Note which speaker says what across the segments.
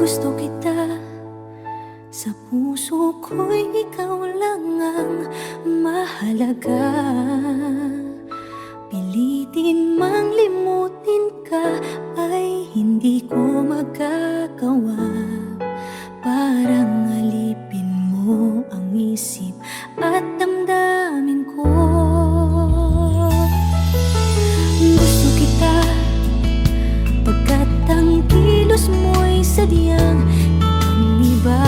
Speaker 1: Gusto kita, sa puso ko'y ikaw lang ang mahalaga. Pilitin mang limutin ka ay hindi ko magagawa. Parang alipin mo ang isip at damdamin ko. Gusto kita pagkat ang kilos mo'y sadyang ibang-iba.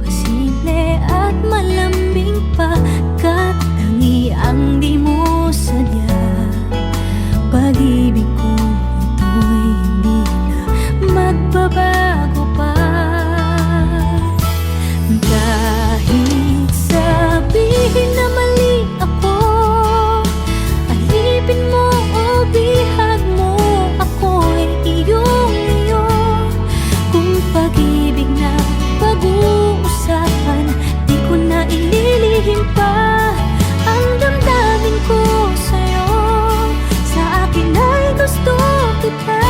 Speaker 1: Masimple at malambing pa, kat tangi ang di mo sadya. Pag-ibig ko ito'y hindi na magbabago pa. Kahit sabihin na mali ako, alipin mo o bihag mo, ako'y iyong-iyo. Kung pag-ibig na pag-uusapan, di ko na ililihim pa ang damdamin ko sa'yo. Sa akin ay gusto kita.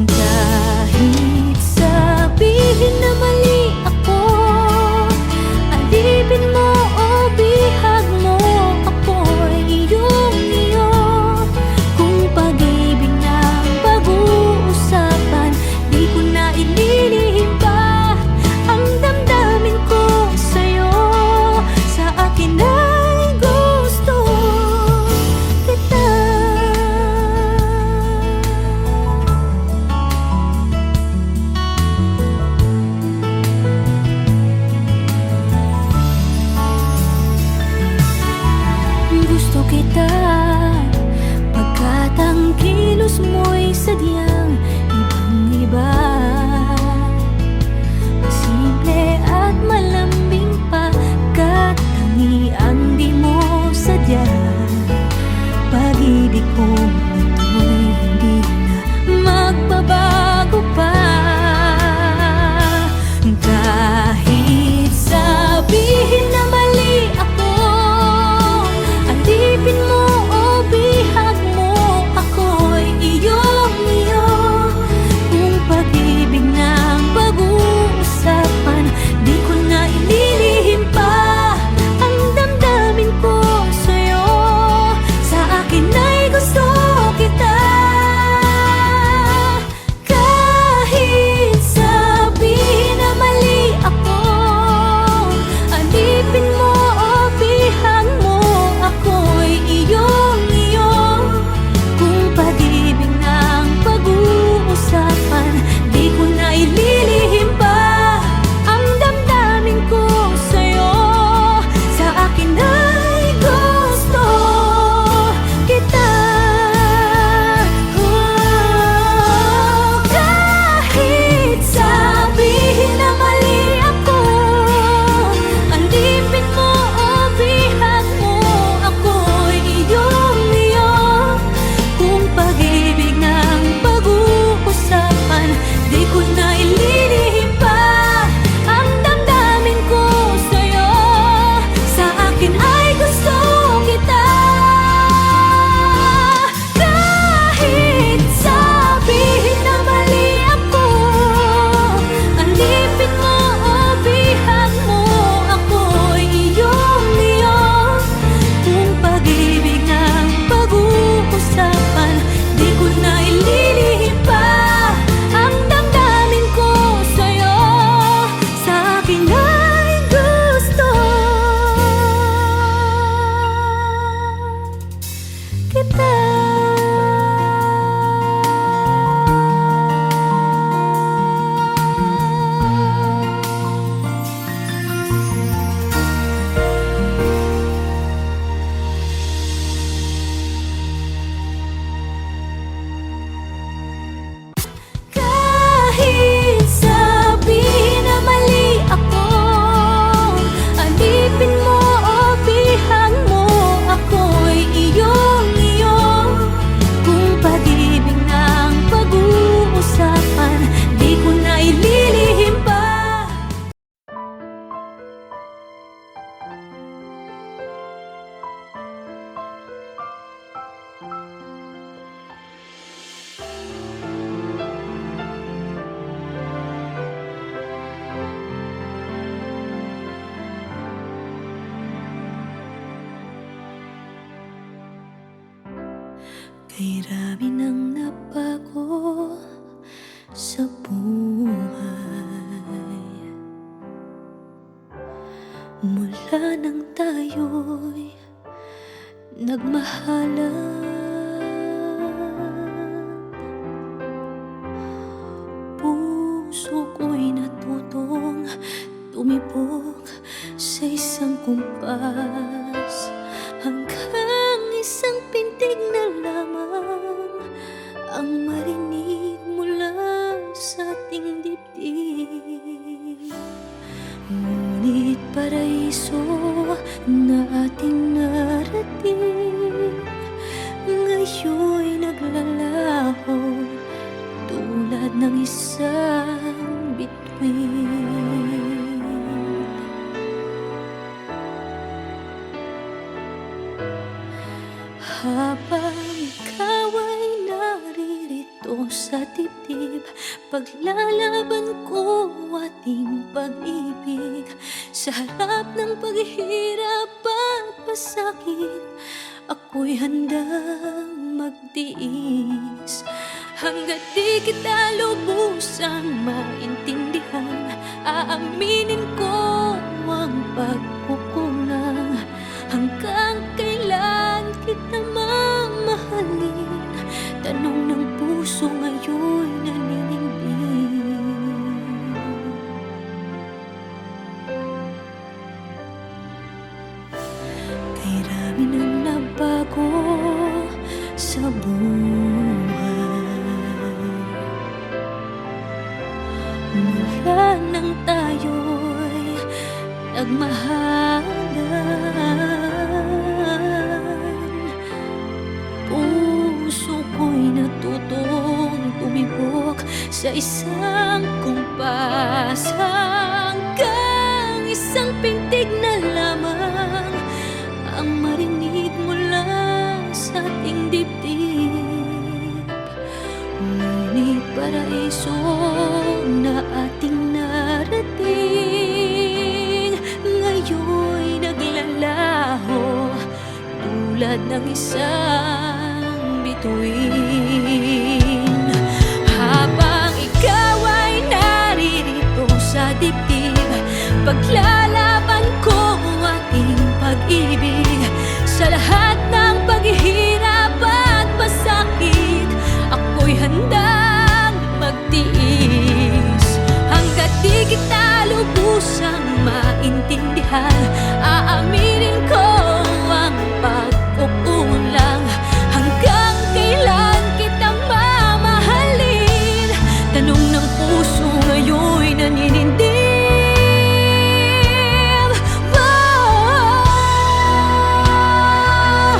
Speaker 1: Kahit sabihin na mali ako, alipin mo o bihag mo, ako'y iyong-iyo. Kung pag-ibig na pag-uusapan, di ko na ililihim pa ang damdamin ko sa'yo. Sa akin ay gusto kita. Gusto kita pagkat ang kilos mo'y sadyang ibang-iba. Masimple at malambing pa, kat tangi ang di mo sadya. Pag-ibig ko ito'y hindi na magbabago pa. Kahit sabihin na mali ako, alipin mo o bihag mo, ako'y iyong-iyo. Kung pag-ibig na pag-uusapan, di ko na ililihim pa ang damdamin ko sa'yo. Sa akin ay gusto kita. Kahit sabihin na mali ako, alipin mo o bihag mo, ako'y iyong-iyo. Kung pag-ibig na pag-uusapan, di ko na ililihim pa ang damdamin ko sa'yo. Sa akin ay gusto kita. Kahit sabihin na mali ako, alipin mo o bihag mo, ako'y iyong-iyo. Kung pag-ibig ng pag-uusapan, di ko na ililihim pa ang damdamin ko sa'yo. Sa akin ay gusto kita. Kahit sabihin na mali ako, alipin mo o bihag mo, ako'y iyong-iyo. Kung pag-ibig ng pag-uusapan, di ko na ililihim pa ang damdamin Kay rami ng nabago sa buhay mula nang tayo'y nagmahalan. Puso ko'y natutong tumibok sa isang kumpas, hanggang isang pintig na lamang ang marinig mula sa ating dibdib. Ngunit paraiso na ating narating ngayon'y naglalaho tulad ng isang bituin. Habang ikaw ay naririto sa dibdib, paglalaban ko ating pag-ibig. Sa harap ng paghihirap at pasakit, ako'y handang magtiis. Hanggat di kita lubusang maintindihan, aaminin ko ang pagkukulang. Hanggang kailan kita mamahalin? Tanong ng puso ngayon'y naninindig. Kay rami ng nabago sa buhay mula nang tayo'y nagmahalan. Puso ko'y natutong tumibok sa isang kumpas, hanggang isang pintig na lamang ang marinig mula sa ating dibdib. Ngunit paraiso na ating narating ngayon'y naglalaho tulad ng isang bituin. Habang ikaw ay naririto sa dibdib, paglalaban ko ating pag-ibig. Sa lahat ng paghihirap at pasakit, ako'y handang magtiis. Hanggat di kita lubusang maintindihan, aaminin ko ang pagkukulang. Hanggang kailan kita mamahalin? Tanong ng puso ngayon'y naninindig.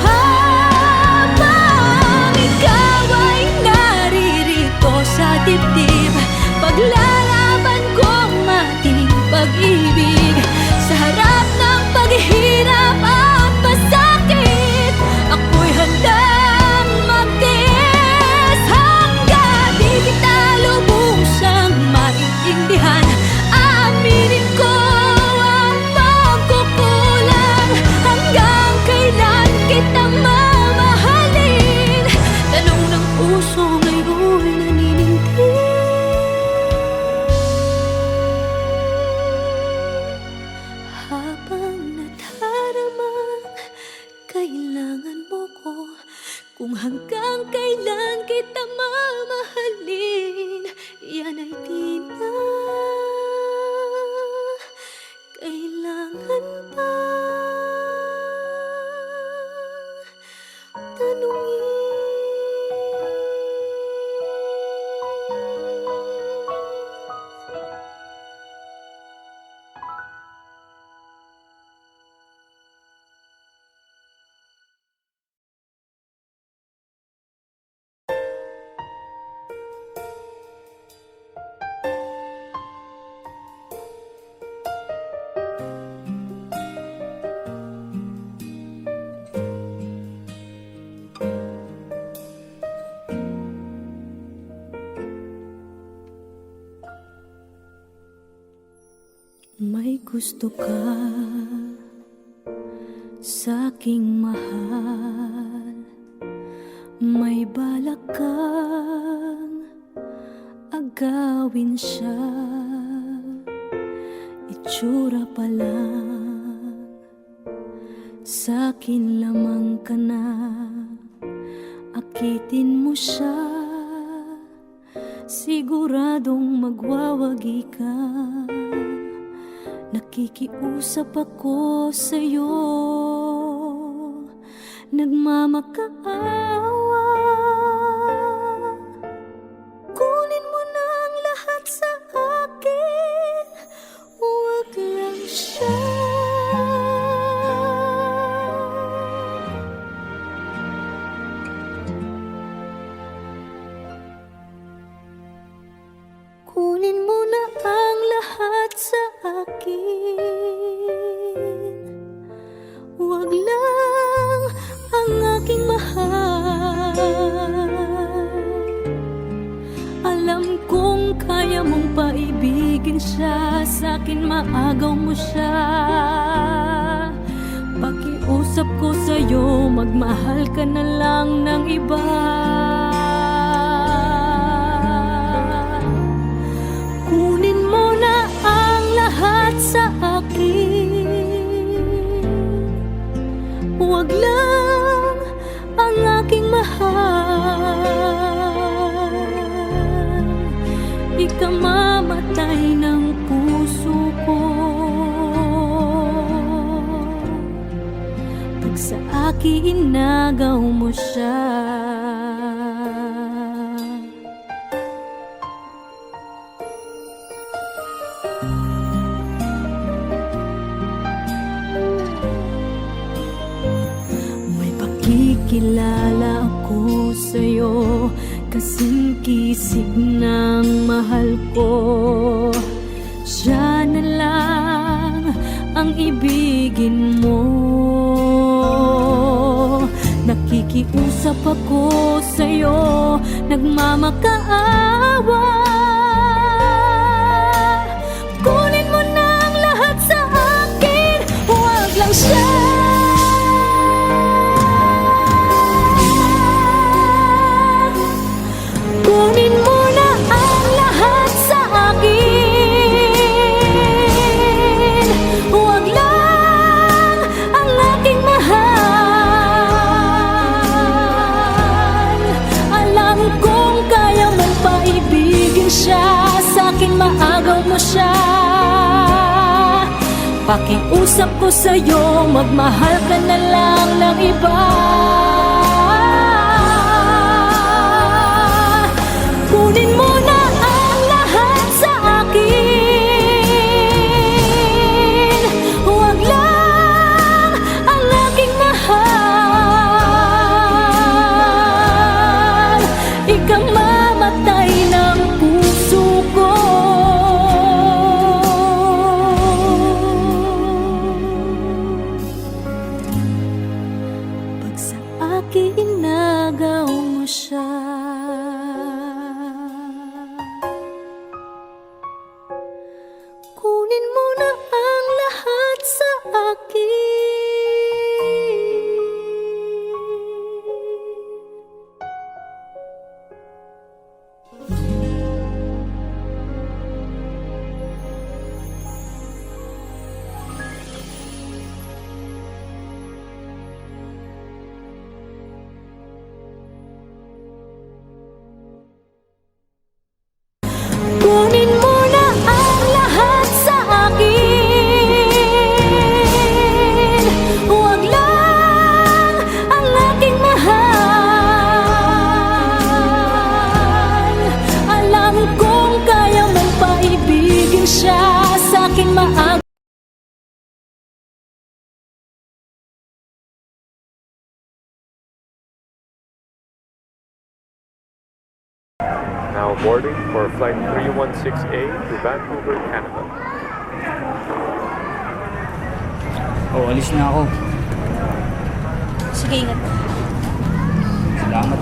Speaker 1: Habang ikaw ay naririto sa dibdib, paglalaban kong ating pag-ibig. Sa harap ng paghihirap at pasakit, ako'y handang magtiis. Hanggang di kita lubusang maintindihan, aaminin ko ang pagkukulang. Hanggang kailan kita mamahalin? Tanong ng puso ngayon'y naninindig. Habang nadaramang kailangan mo ko, kung hanggang kailan kita mamahalin, yan ay di na kailangan pa tanungin. May gusto ka sa aking mahal, may Agawin siya, itsura pa lang, sa'kin lamang ka na. Akitin mo siya, siguradong magwawagi ka. Nakikiusap ako sa'yo, nagmamakaawa. Kunin mo na ang lahat sa akin, huwag lang siya. Kunin mo na ang lahat sa akin, huwag lang ang aking mahal. Alam kong kaya mong paibigin siya, sa'kin maagaw mo siya. Pakiusap ko sa'yo, magmahal ka na lang ng iba. Kunin mo na ang lahat sa akin, huwag lang ang aking mahal. Ikamamatay ng puso ko pag sa akin inagaw mo siya. Kilala ako sa'yo, kasing kisig ng mahal ko. Siya na lang ang ibigin mo. Nakikiusap ako sa'yo, nagmamakaawa. Kunin mo na ang lahat sa akin, huwag lang siya. Kunin mo na ang lahat sa akin, huwag lang ang aking mahal. Alam kong kaya mong paibigin siya, sa'kin maagaw mo siya. Pakiusap ko sa'yo, magmahal ka na lang ng iba. Kunin mo na ang lahat sa akin, huwag lang ang aking mahal. Ikamamatay ng puso ko pag sa akin inagaw mo siya. Kunin mo na ang lahat sa akin. Kunin mo na ang lahat sa akin, huwag lang ang aking mahal. Alam kong kaya mong paibigin siya, sa'kin maagaw.
Speaker 2: Now boarding for flight 316A to Vancouver, Canada.
Speaker 3: Oh, alis na ako.
Speaker 1: Sige, ingat.
Speaker 3: Salamat.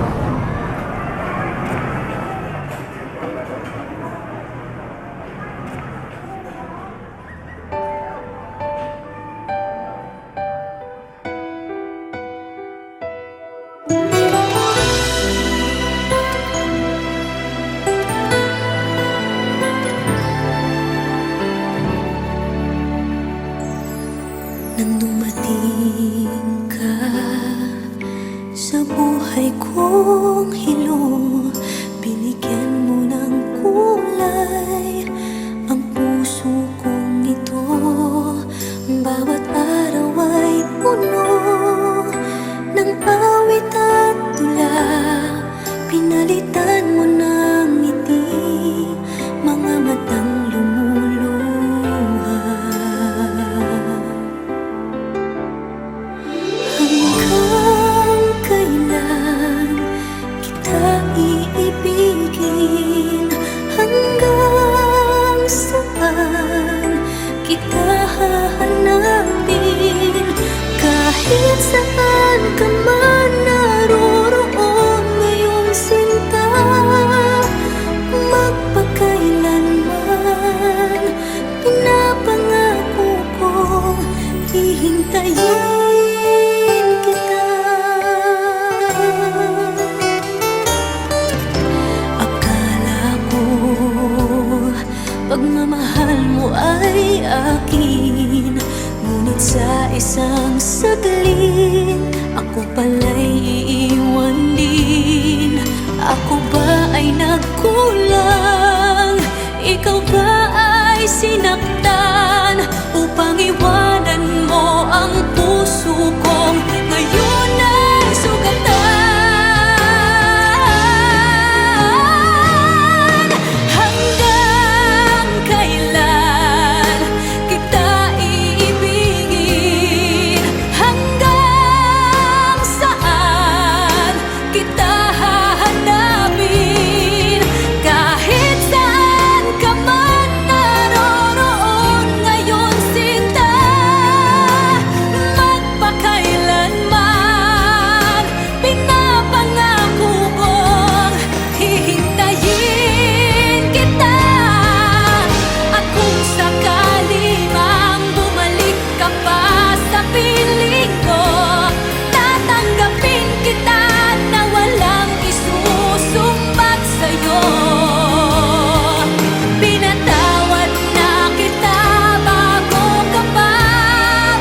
Speaker 1: isang saglit, ako pala'y iiwan din. Ako ba ay nagkulang? Ikaw ba ay sinaktan? Upang iwanan mo ang puso kong ngayon ay sugatan. Hanggang kailan kita iibigin? Hanggang saan kita hahanapin? Kahit saan ka man naroroon ngayon, sinta, magpakailanman pinapangako kong hihintayin kita. At kung sakali mang bumalik ka pa sa piling ko, tatanggapin kita na walang isusumbat sa'yo. Pinatawad na kita bago ka pa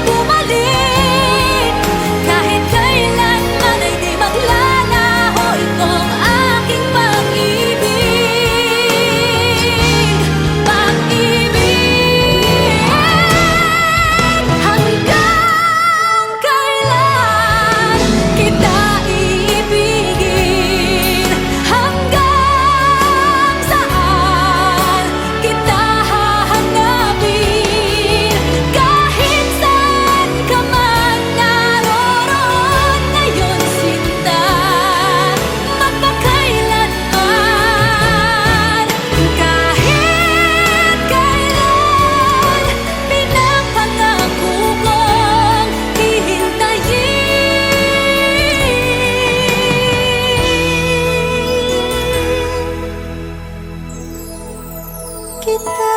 Speaker 1: bumalik. Kahit kailanman ay di maglalaho itong aking pag-ibig. Pag-ibig. Hanggang kailan kita iibigin? Hanggang saan kita hahanapin? Kahit saan ka man naroroon ngayon, sinta, magpakailanman. Kahit kailan pinapangako kong hihintayin kita.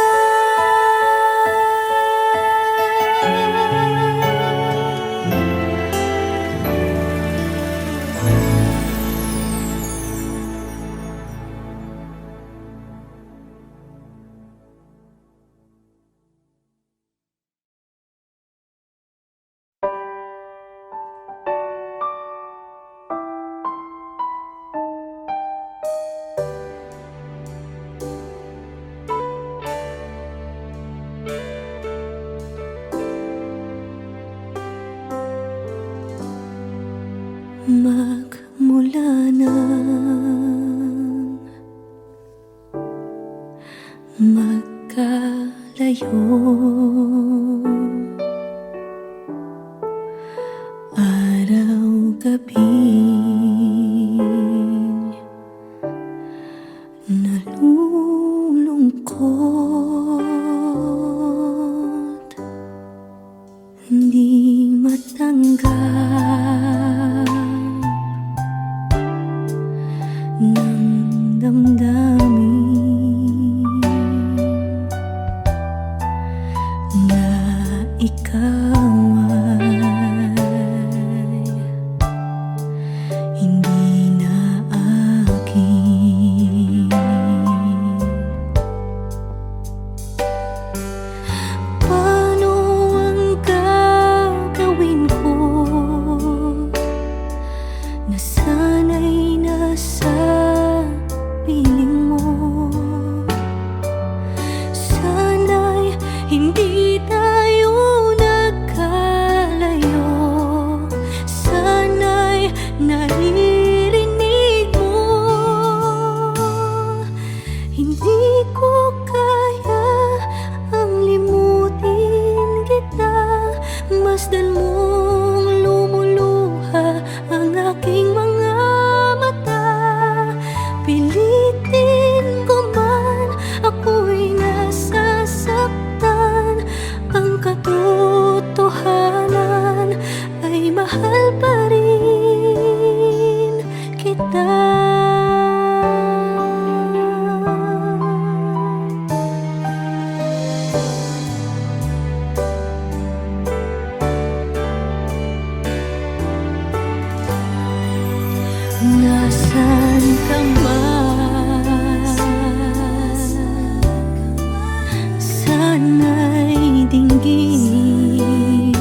Speaker 1: Magmula nang magkalayo, araw-gabi nalulungkot, hindi matanggap ng damdamin na ikaw ay hindi na akin. Paano ang gagawin ko na sana'y nasa piling mo? Sana'y hindi tayo nagkalayo. Sana'y naririnig mo. Hindi ko kaya ang limutin kita. Masdan mong lumuluha ang aking mga mata. Pilitin ko man, ako'y nasasaktan. Ang katotohanan ay mahal pa rin kita. Nasaan ka man, sana'y dinggin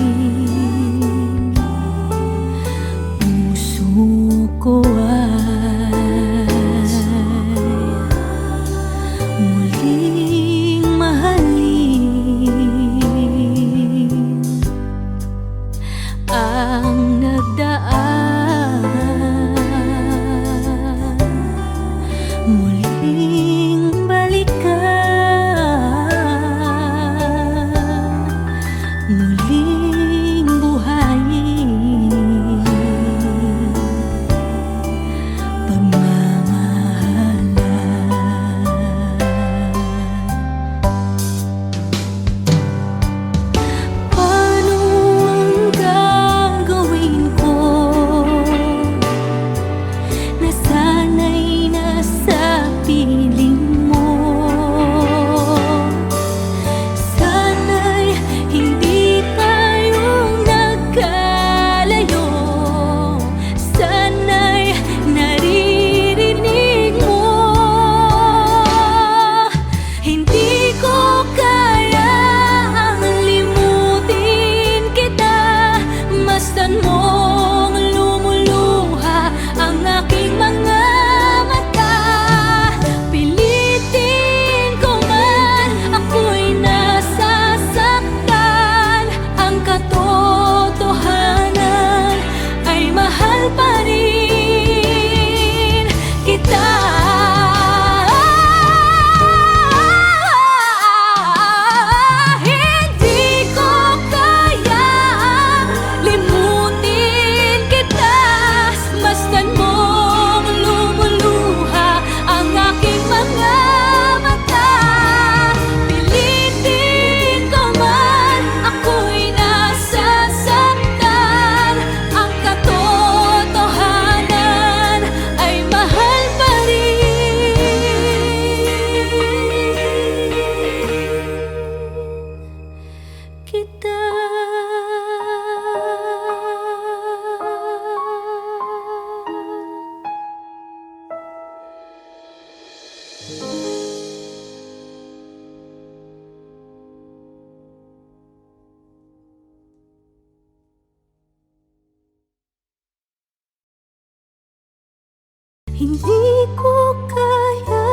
Speaker 1: Hindi ko kaya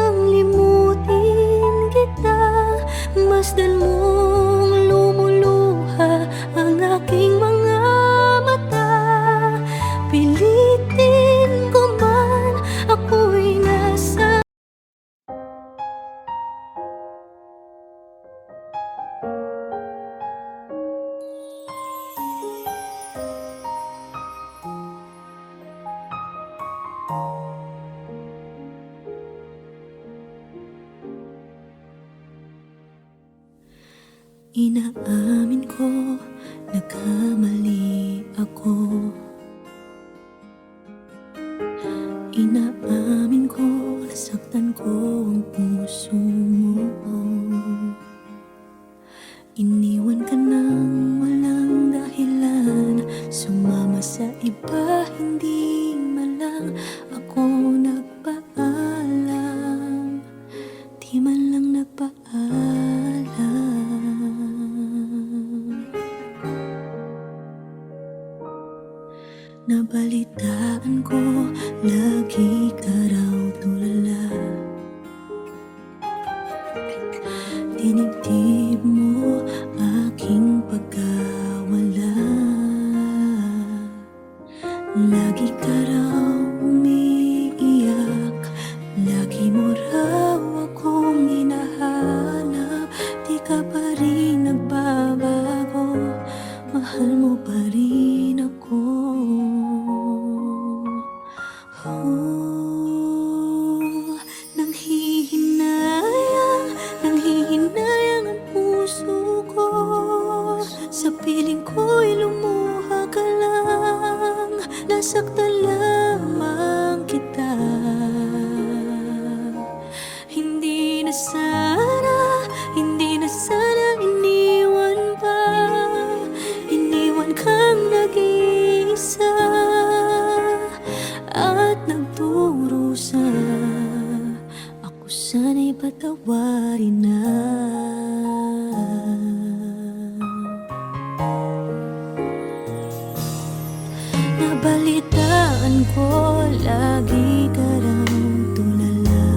Speaker 1: ang limutin kita. Masdan mong lumuluha ang aking mga mata. Pilitin ko man, ako'y nasa inaamin ko, nagkamali ako. Inaamin ko, nasaktan ko ang puso mo. Iniwan ka nang walang dahilan, sumama sa iba, hindi man lang ako nagpaalam. Di man lang nagpaalam. Nabalitaan ko, lagi ka raw tulala. Dinibdib mo aking pagkawala. Lagi ka raw umiiyak, lagi mo raw akong hinahanap. Di ka pa rin nagbabago, mahal mo pa rin ako. Nanghihinayang ang puso ko. Sa piling ko'y lumuha ka lang. Nasaktan lamang kita. Hindi na sana iniwan pa. Iniwan kang nag-iisa at nagdurusa. Ako sana'y patawarin na. Nabalitaan ko, lagi ka raw tulala.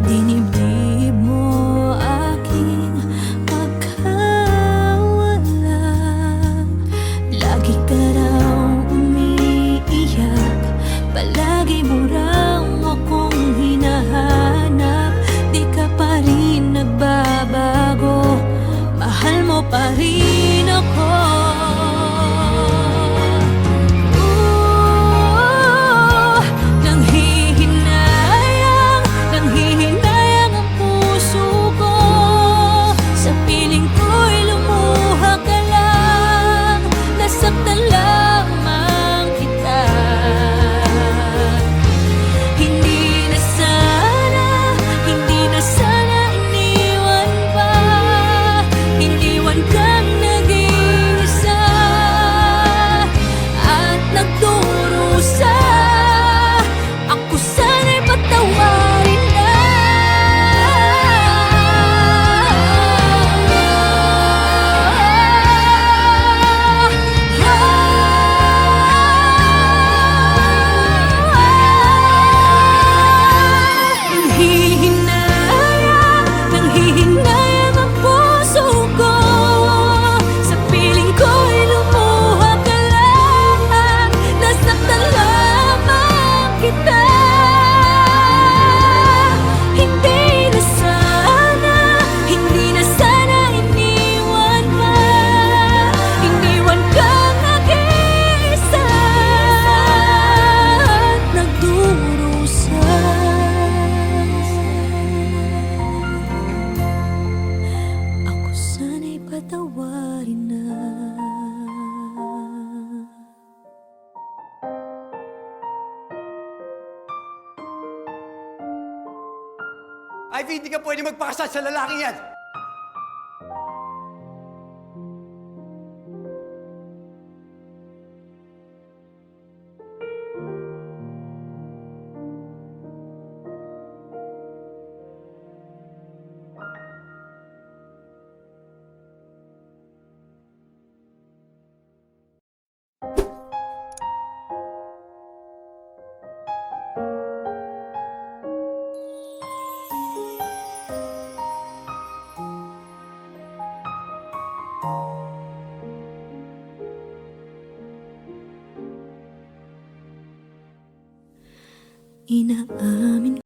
Speaker 1: Dinibdib mo aking pagkawala. Lagi ka raw umiiyak, palagi mo raw akong hinahanap. Di ka pa rin nagbabago, mahal mo pa rin ako. Nanghihinayang ang puso ko. Sa piling ko'y lumuha ka lang. Nasaktan lamang kita. Hindi na sana iniwan pa. Iniwan kang nag-iisa at nagdurusa. Ako sana'y patawarin na. Nanghihinayang ang puso ko. Sa piling ko'y lumuha ka lang. Nasaktan lamang kita. Hindi na sana iniwan pa. Iniwan kang nag-iisa at nagdurusa. Ako sana'y patawarin na.
Speaker 4: Ivy, hindi ka pwede magpakasal sa lalaking yan!
Speaker 1: inaamin.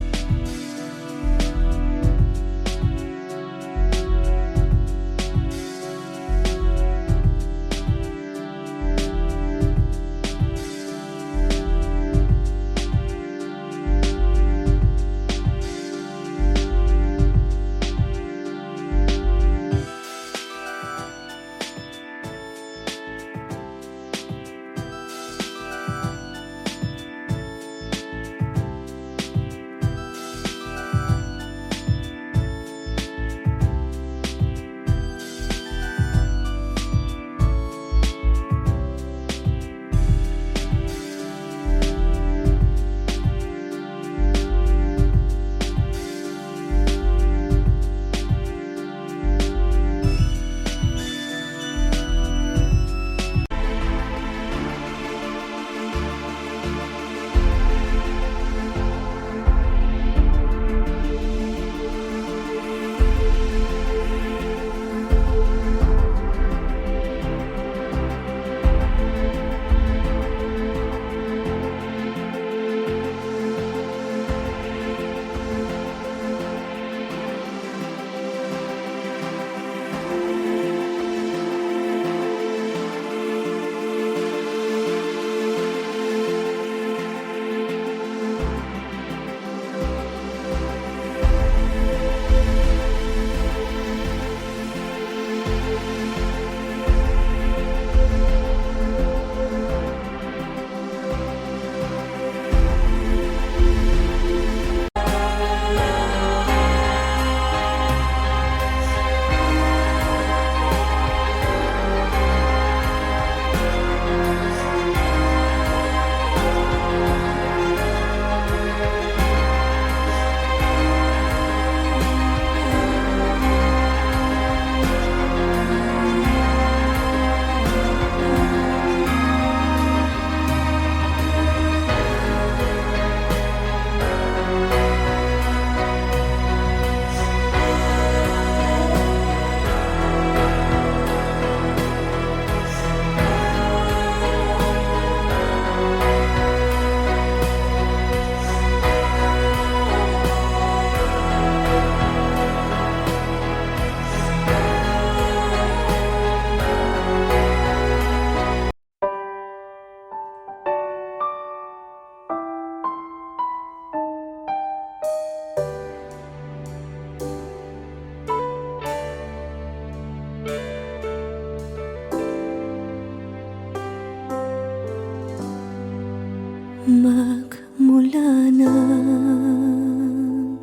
Speaker 1: Magmula nang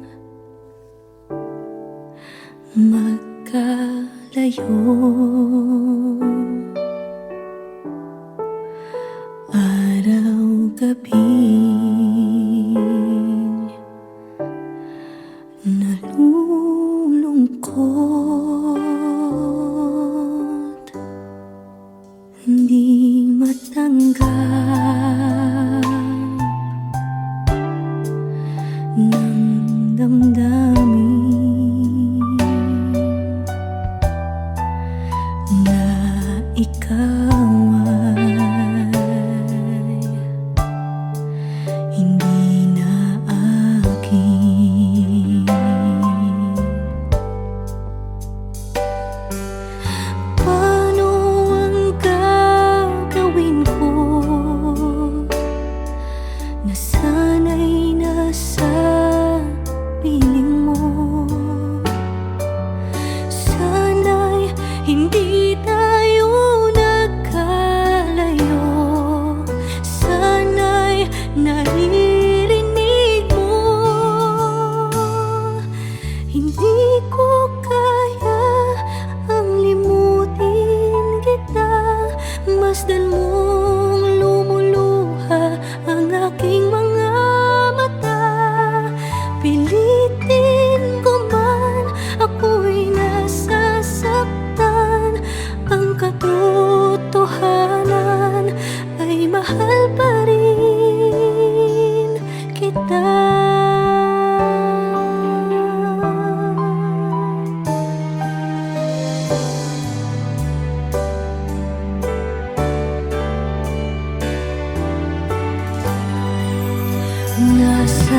Speaker 1: magkalayo, araw-gabi nalulungkot, hindi matanggap ng damdamin na ikaw ay hindi na akin. Paano ang gagawin ko na sana'y nasa piling mo? Sana'y hindi tayo nagkalayo, sana'y naririnig mo. Hindi ko kaya ang limutin kita, masdan mong lumuluha ang aking mga mata. Pilitin ko man, ako'y nasasaktan. Ang katotohanan ay mahal pa rin kita. Nasa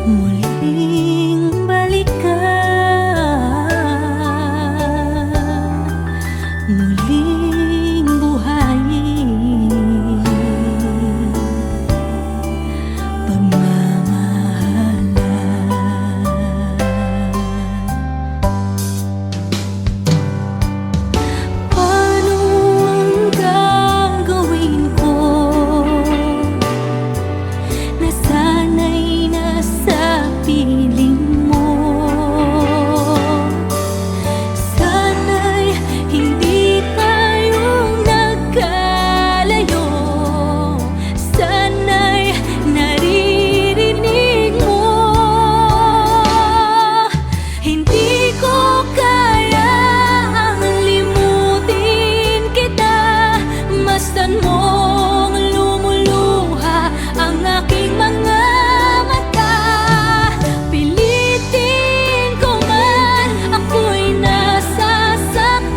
Speaker 1: muling balikan, muling buhayin pagmamahalan. Paano ang gagawin ko? Nasanay na sa piling mo. Sana'y hindi tayo nagkalayo. Sana'y naririnig mo. Hindi ko kayang limutin kita. Masdan mong lumuluha ang aking mga mata. Pilitin ko man, ako'y nasasaktan.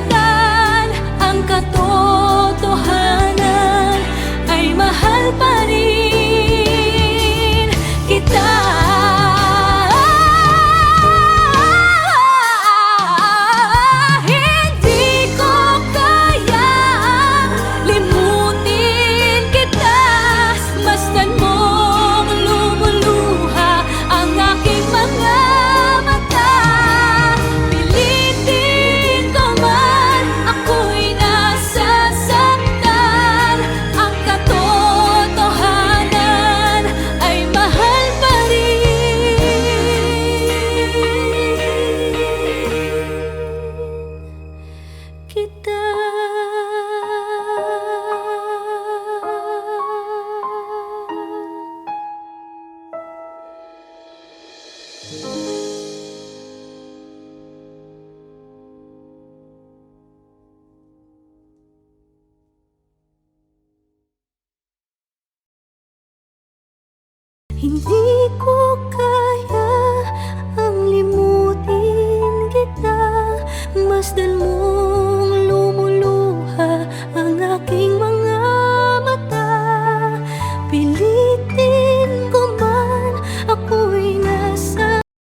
Speaker 1: Ang katotohanan ay mahal pa rin kita. Hindi ko kayang limutin kita. Masdan mong lumuluha ang aking mga mata. Pilitin ko man, ako'y nasasaktan. Ang katotohanan ay mahal pa rin kita. Hindi ko kaya ang limutin kita. Masdan mo